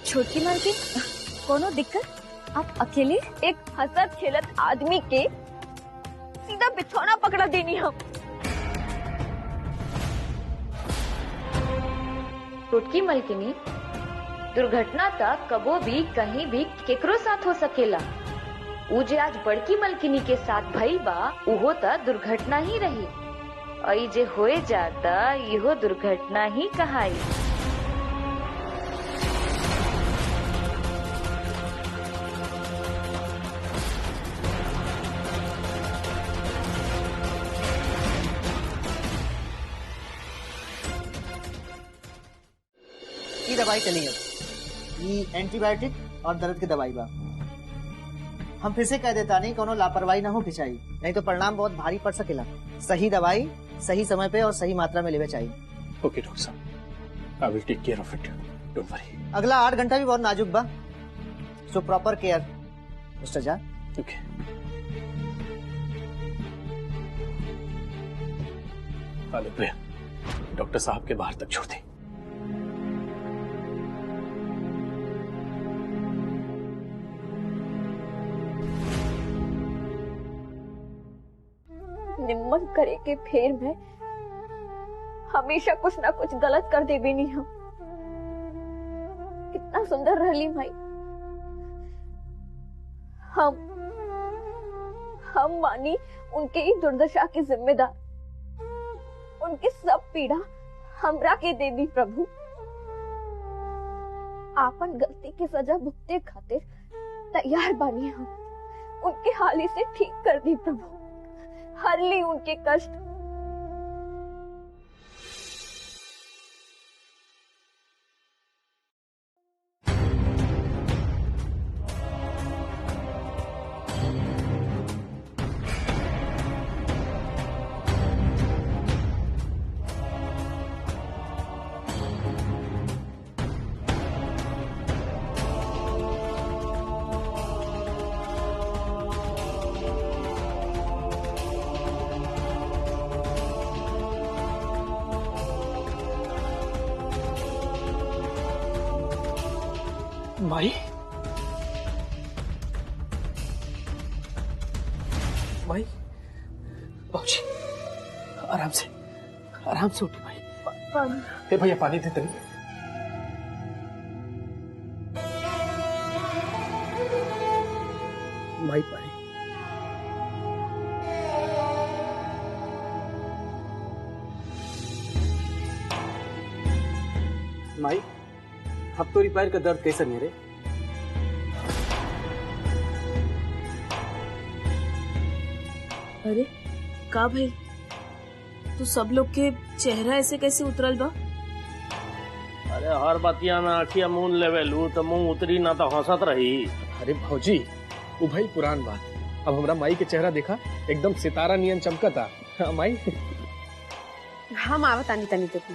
छोटकी मालकिन, कोनो दिक्कत? आप अकेले? एक हंसत खेलत आदमी के सीधा बिछौना पकड़ा देनी हम। छोटकी मलकिनी, दुर्घटना तक कबो भी कहीं भी केकरो साथ हो सकेला। उ जे आज बड़की मलकिनी के साथ भइल बा उहो त दुर्घटना ही रही। और जे होए जाता इहो दुर्घटना ही कहाई। ये दवाई चली है, ये एंटीबायोटिक और दर्द की दवाई बा। हम फिर से कह देता नहीं कोनो लापरवाही ना हो खिंचाई, नहीं तो परिणाम बहुत भारी पड़ सकेला। सही दवाई सही समय पे और सही मात्रा में लेवे चाहिए। ओके डॉक्टर साहब, I will take care of it, don't worry. अगला 8 घंटा भी बहुत नाजुक बा, so proper care mister Jha. Okay. Priya, doctor साहब के बाहर तक छोड़ दी। निम्मन करे के फेर में हमेशा कुछ ना कुछ गलत कर दे बेनी हम। कितना सुंदर रहली भाई। हम मानी उनके ही दुर्दशा की जिम्मेदार। उनकी सब पीड़ा हमरा के दे दी प्रभु। आपन गलती की सजा भुगते खातिर तैयार बानी हम। उनके हाल ही से ठीक कर दी प्रभु, हर ली उनके कष्ट। माई, माई, बाबूजी, आराम से उठो माई। पानी। हे भैया पानी दे तनी। माई पानी। माई, अब तो पैर का दर्द कैसे मेरे? अरे का भाई, तू सब लोग के चेहरा ऐसे कैसे उतरल बा? अरे हर बतिया में आखिया मुंह लेवे लू तो मुंह उतरी ना तो हंसत रही। अरे भौजी, वो भाई पुरान बात। अब हमरा माई के चेहरा देखा, एकदम सितारा नियन चमकता। हाँ माई। हम आवत आनी तनी देखू।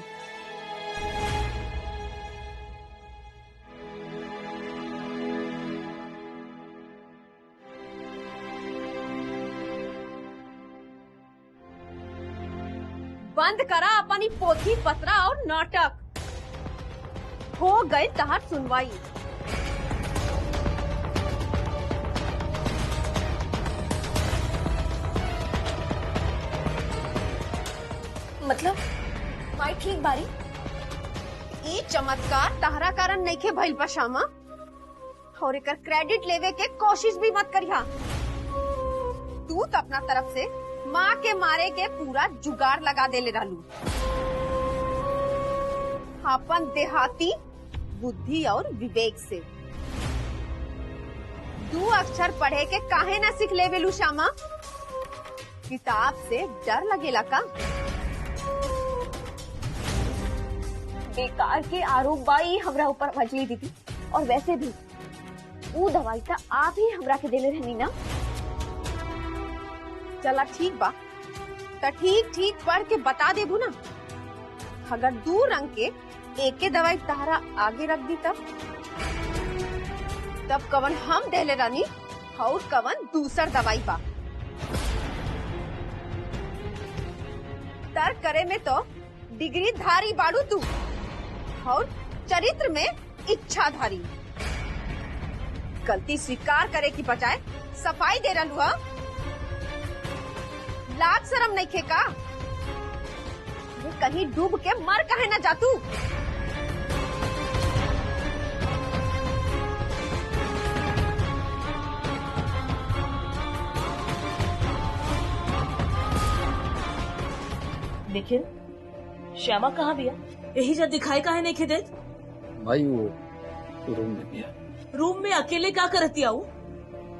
बंद करा अपनी पोथी पत्रा और नाटक। हो गए तहार सुनवाई। मतलब माई ठीक बारी? ई चमत्कार तहरा कारण नहीं के भइल बा शामा, और एकर क्रेडिट लेवे के कोशिश भी मत करिहा। तू तो अपना तरफ से माँ के मारे के पूरा जुगाड़ लगा देले रहलू। अपन देहाती बुद्धि और विवेक से 2 अक्षर पढ़े के काहे ना सीख ले बेलू श्यामा? किताब से डर लगेला का? बेकार के आरोप बाई हमरा ऊपर मजली दीदी। और वैसे भी वो दवाई तो आप ही हमरा के देले रहनी ना। चला ठीक बा, तो ठीक पढ़ के बता देबू ना। अगर 2 रंग के एक के दवाई तहरा आगे रख दी तब कवन हम देले रानी और कवन दूसर दवाई बा। तर्क करे में तो डिग्री धारी बाड़ू तू और चरित्र में इच्छाधारी। गलती स्वीकार करे की बजाय सफाई दे रहलू हा। लाज शरम नहीं खेका? कहीं डूब के मर काहे ना जातू? निखिल, श्यामा कहाँ भैया? यही जब दिखाई काहे नहीं खे देत? भाई वो रूम में गया। रूम में अकेले क्या करती आऊ?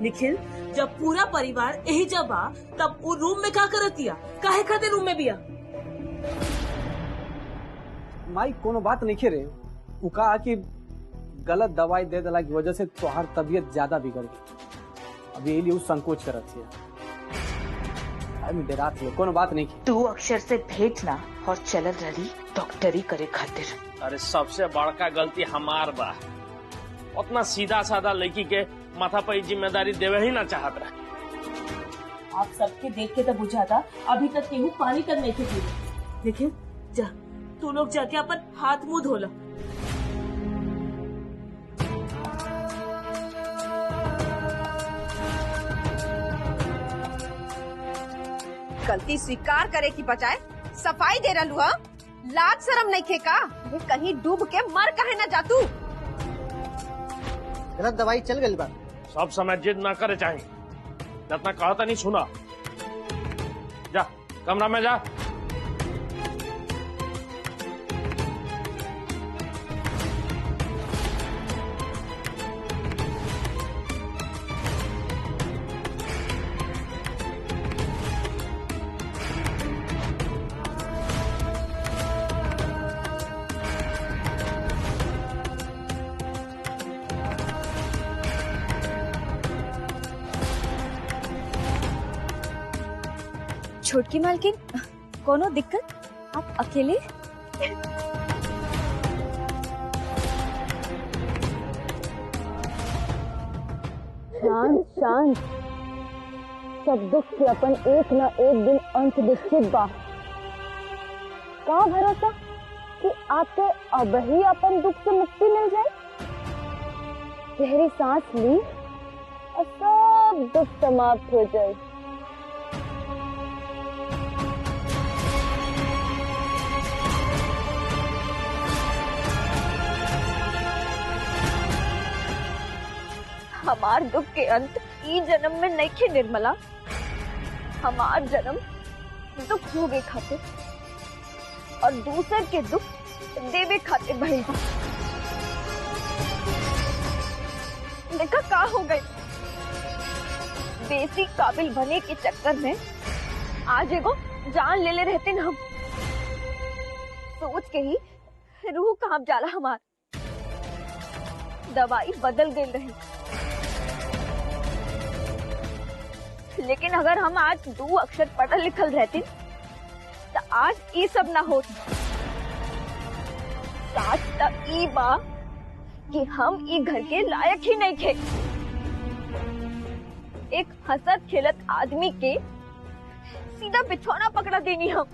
निखिल, जब पूरा परिवार यही जब आ तब वो रूम में क्या करती आ? काहे खाते रूम में बिया? माई कोनो बात नहीं खे रे। वो कहा कि गलत दवाई दे दिला की वजह से तोहार तबीयत ज्यादा बिगड़ गई। अभी लिए संकोच करत है। डेरात है, कोनो बात नहीं की। तू अक्षर से भेंट ना और चलल रही डॉक्टरी करे खातिर। अरे सबसे बड़का गलती हमार बा। उतना सीधा साधा लड़की के माथा पर जिम्मेदारी देवे ही ना चाहत रहे। आप सबके देख के तब बुझाता अभी तक केहू पानी तक नहीं थे पी। निखिल, जा तू लोग जाके अपन हाथ मुंह धोला। गलती स्वीकार करे की बजाय सफाई दे रहलू हा। लाज शरम नहीं खेका? कहीं डूब के मर काहे ना जातू? गलत दवाई चल गई बा। सब समय जिद ना करे चाहिए। जितना कहा था नहीं सुना। जा कमरा में जा। छोटकी मालकिन, कोनो दिक्कत? आप अकेले? शांत शांत, सब दुख के अपन एक न एक दिन अंत निश्चित बा। का भरोसा कि आपके अब ही अपन दुख से मुक्ति मिल जाए? गहरी सांस ली और सब दुख समाप्त हो जाए। हमार दुख के अंत ई जन्म में नहीं खे निर्मला। हमार जन्म दुख भोगे खातिर और दूसर के दुख देवे खातिर भइल बा। देखा का हो गई? बेसी काबिल बने के चक्कर में आज एगो जान ले ले रहते न हम। सोच के ही रूह कांप जाला हमार। दवाई बदल गई रही, लेकिन अगर हम आज 2 अक्षर पढ़ल लिखल रहते तो आज ये सब ना होत। साच तक ई बा कि हम ई घर के लायक ही नहीं थे। एक हंसत खेलत आदमी के सीधा बिछौना पकड़ा देनी हम।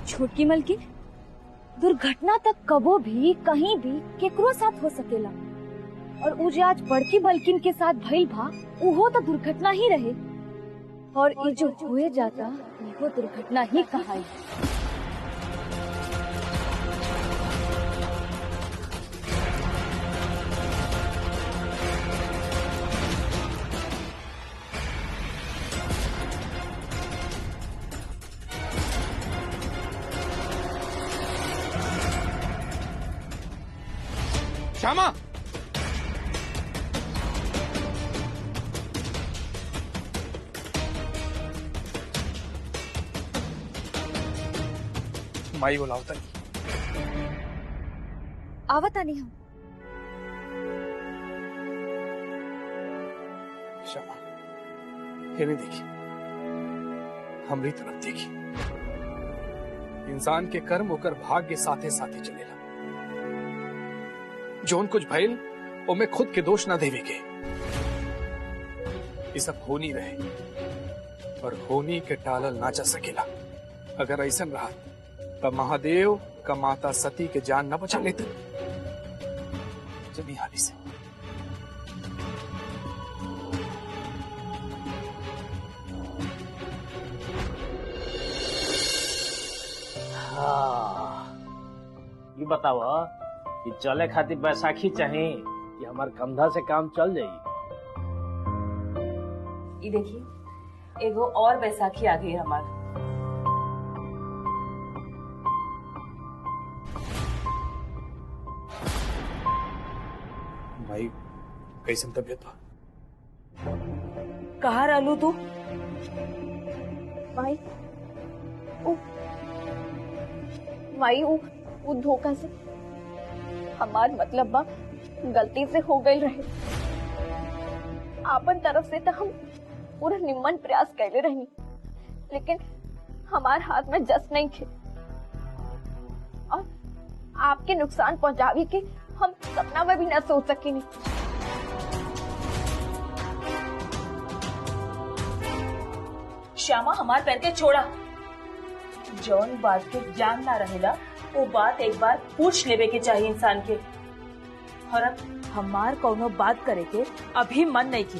छोटकी मलकिन, दुर्घटना तक कबो भी कहीं भी केकरो साथ हो सकेला और उ जे आज बड़की मलकिन के साथ भइल भा उहो तो दुर्घटना ही रहे और ये जो हुए जाता वो दुर्घटना ही कहाई। श्यामा, माई बोलाओ तनी। आवता नहीं हम। श्यामा, ये नहीं देखी, हमरी तरफ देखी। इंसान के कर्म होकर भाग्य साथे साथे चलेला। जोन कुछ भइल वो में खुद के दोष ना देवे के। ये सब होनी रहे और होनी के टालल ना जा सकेला। अगर ऐसा रहा तब महादेव आपका माता सती के जान न बचा लेते। चलिए हाली से। ये बताओ कि चले खातिर बैसाखी चाहे कि हमार कंधा से काम चल जाई। ये देखिए एगो और बैसाखी आ गई हमार। भाई कैसन तबियत बा? कहाँ रहलू तू? माई वो धोखा से हमार मतलब बा गलती से हो गई रहे। आपन तरफ से तो हम पूरा निम्न प्रयास कैले रही, लेकिन हमार हाथ में जस नहीं थे और आपके नुकसान पहुंचावे के हम सपना में भी न सोच सके नहीं। श्यामा हमार पैर के छोड़ा। जौन बात के जान ना रहेला वो बात एक बार पूछ लेवे के चाहिए इंसान के। और अब हमार कौनो बात करे के अभी मन नहीं की।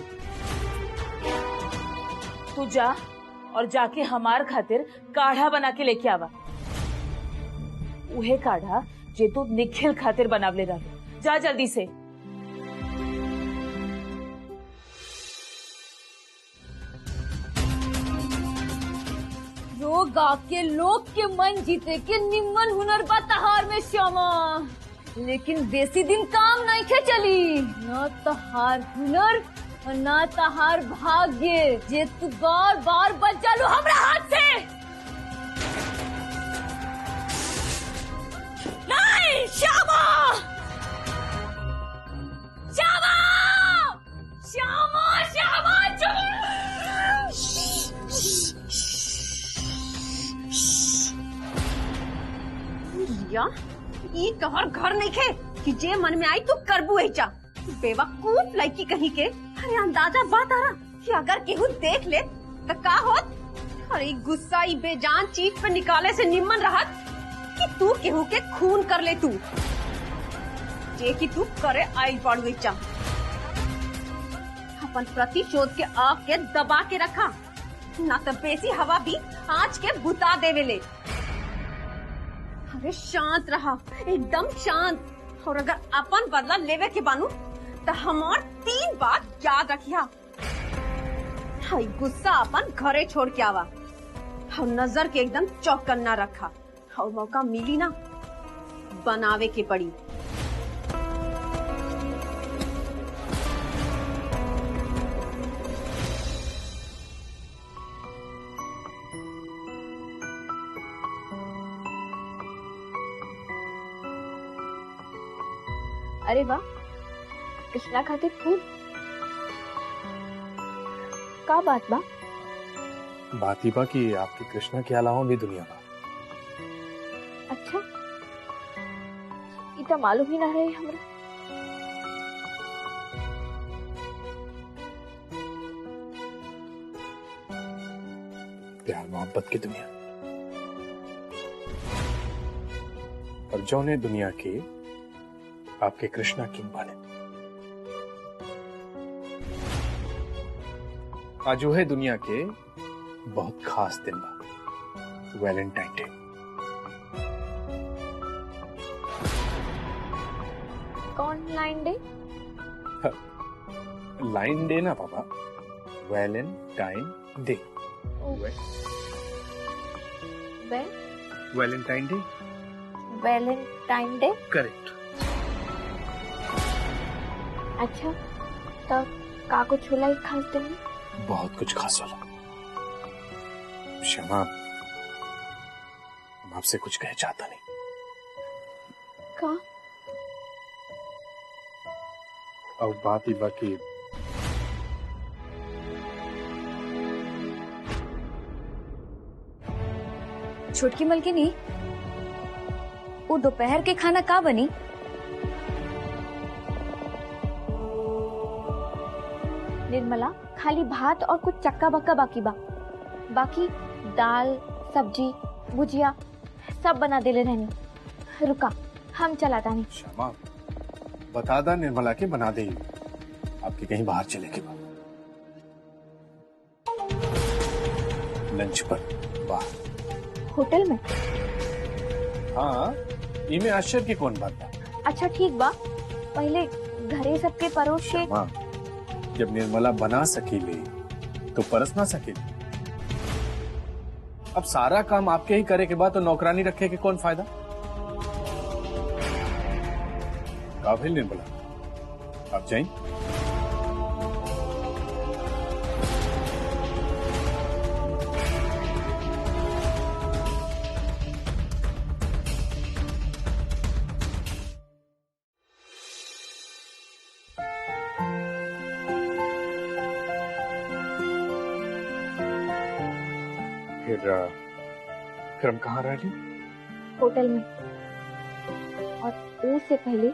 तू जा और जाके हमार खातिर काढ़ा बना के लेके आवा। उहे काढ़ा जे तू निखिल खातिर बनावले रहे। जा जल्दी से। जो गा के लोग के मन जीते के निम्न हुनर बा तहार में श्यामा, लेकिन बेसी दिन काम नहीं खे चली। न तहार हुनर और न तहार भाग्य जे तू बार बार बच जालू हमरा हाथ से। नहीं श्यामा, श्यामा, श्यामा, श्यामा या ई तोहर घर नहीं खे कि जे मन में आई तू करबू ऐचा। बेवकूफ लड़की कहीं के। अरे अंदाजा बात आ रहा कि अगर केहू देख ले तो का होत। अरे गुस्सा ई बेजान चीज पे निकाले से निम्न रहत कि तू केहू के खून कर ले। तू जे कि तू करे आई पड़ू ऐचा। अपन प्रतिशोध के आग के दबा के रखा, ना तो बेसी हवा भी आँच के बुता देवेले। अरे शांत रहा, एकदम शांत। और अगर अपन बदला लेवे के बानू तो हमार 3 बात याद रखिया। हाय गुस्सा अपन घरे छोड़ के आवा और नजर के एकदम चौकन्ना रखा। और मौका मिली ना बनावे के पड़ी। अरे वाह, कृष्णा खातिर फूल। का बात बा? बात ही बा कि आपकी कृष्णा के अलावा भी दुनिया बा। अच्छा, इतना मालूम ही ना रहे हमरा। प्यार मोहब्बत की दुनिया, और जौने दुनिया की आपके कृष्णा किंग बने। आज है दुनिया के बहुत खास दिन बा, वैलेंटाइन डे। कौन लाइन डे? लाइन डे ना पापा, Valentine day. Valentine day. Valentine day. Correct. अच्छा, तो का कुछ होला एक खास दिन में? बहुत कुछ खास होला। श्यामा, मैं आपसे कुछ कह चाहता नहीं। का? अब बात ही बाकी। छोटकी मलकिनी, वो दोपहर के खाना का बनी? निर्मला, खाली भात और कुछ चक्का बक्का बाकी बा। बाकी दाल, सब्जी, भुजिया सब बना देले रहनी। रुका, हम चलाता नहीं। श्यामा बता दा निर्मला के बना दे, आपके कहीं बाहर चले के बाद लंच पर बाहर होटल में? हाँ, इमे आश्चर्य की कौन बात है? अच्छा ठीक बा, पहले घरे सबके परोसे। माँ, जब निर्मला बना सकेले तो परस ना सकेले। अब सारा काम आपके ही करे के बाद तो नौकरानी रखे के कौन फायदा? का भेल निर्मला, आप जाएं? फिर हम कहाँ रह रही? होटल में। और उससे पहले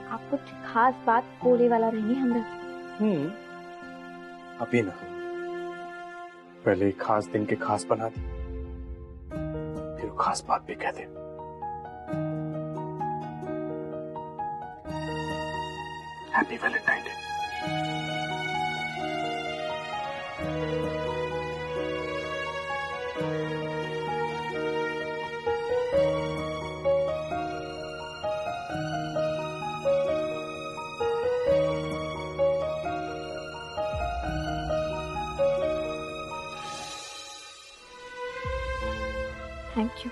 आप कुछ खास बात बोले वाला रहेंगे हमरा। अभी ना, पहले खास दिन के खास बना दी, फिर खास बात भी कह दे। Happy Valentine Day. Thank you.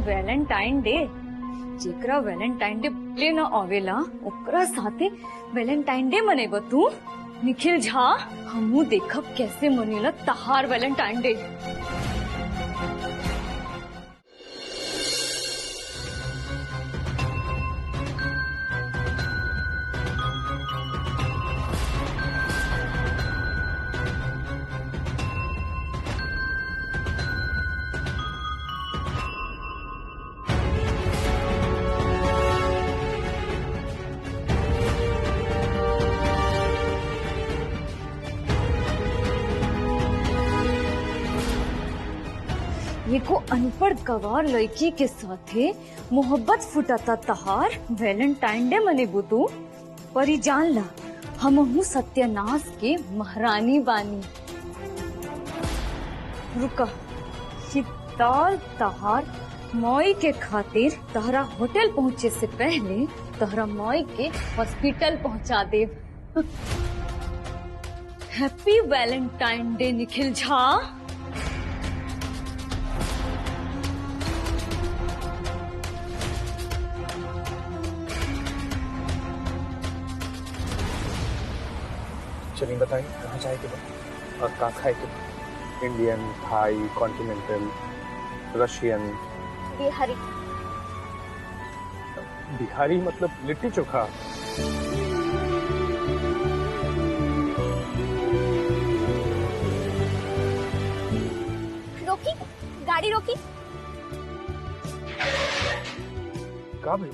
Valentine Day, जेकरा वैलेंटाइन डे बोले ना आवेला ओकरा साथे वैलेंटाइन डे मनेबो तू? निखिल झा, हमू देखब कैसे मनेला तहार वैलेंटाइन डे। ये को अनपढ़ गवार लड़की के साथे मोहब्बत फुटाता तहार वैलेंटाइन डे मनेबू तू? परी जान ला, हमहू सत्यानाश के महारानी बानी। रुका, ये दाल तहार मौई के खातिर तहरा होटल पहुँचे से पहले तहरा मौई के हॉस्पिटल पहुँचा दे। Happy Valentine Day Nikhil Jha. चलिए बताइए कहाँ जाए के बाद और कहाँ खाए के बाद? इंडियन, थाई, कॉन्टिनेंटल, रशियन? बिहारी। बिहारी मतलब लिट्टी चोखा? रोकी, गाड़ी रोकी। का भाई?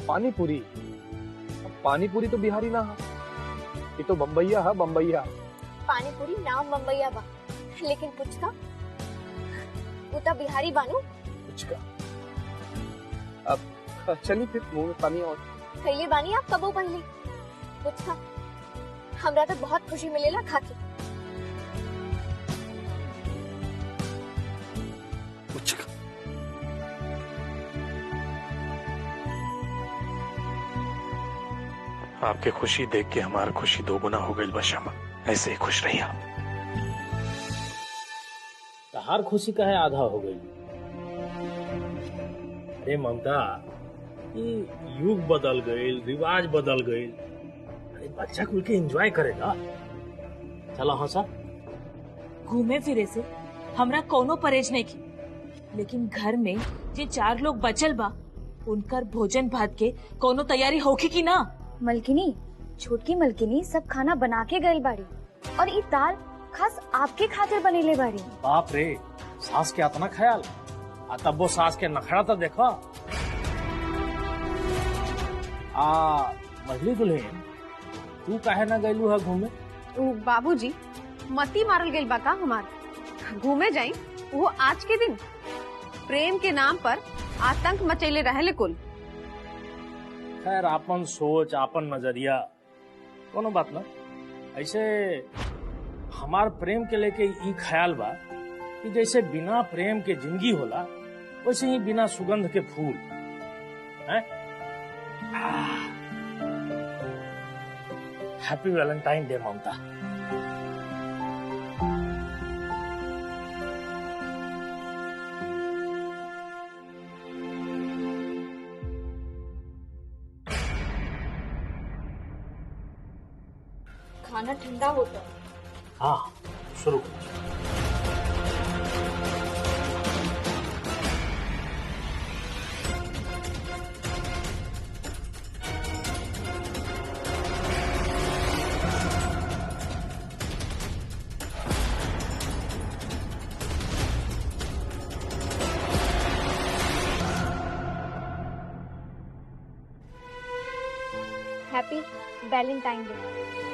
पानी पूरी? पानी पूरी तो बिहारी ना है, ये तो बम्बैया है, बम्बैया। पानी पूरी नाम बम्बैया बा, लेकिन पुचका वो तो बिहारी बानू। पुचका? अब चलिए फिर मुंह में पानी और। पहले बानी आप कबो पहले पुचका, हमरा तो बहुत खुशी मिलेला खा के। पुचका? आपके खुशी देख के हमारी खुशी दोगुना हो गई बा श्यामा, ऐसे ही खुश रहिए। तहार खुशी का है आधा हो गई। अरे ममता, ये युग बदल गए, रिवाज बदल गए, अरे बच्चा खुल के एंजॉय करेगा। चलो हाँ सर, घूमे फिरे से हमरा कोनो परहेज नहीं की, लेकिन घर में जे 4 लोग बचल बा उनकर भोजन भात के कोनो तैयारी होखी की ना? मलकिनी, छोटकी मलकिनी सब खाना बना के गई बाड़ी और ई दाल खास आपके खातिर बनेले बाड़ी। बाप रे, सास के इतना ख्याल। आ तब वो सास के नखरा तो देखो। मझली दुल्हन, तू काहे ना गईलू है घूमे? बाबूजी, मती मारल गइल बा का हमार? घूमे जाई वो आज के दिन? प्रेम के नाम पर आतंक मचैले रहले कुल। खैर, आपन सोच, आपन नजरिया, कोनो बात ना। ऐसे हमार प्रेम के लेके ई ख्याल बा कि जैसे बिना प्रेम के जिंदगी होला, वैसे ही बिना सुगंध के फूल हैं। हैप्पी वैलेंटाइन डे ममता। खाना ठंडा होता है। हाँ, शुरू करो। Happy Valentine day.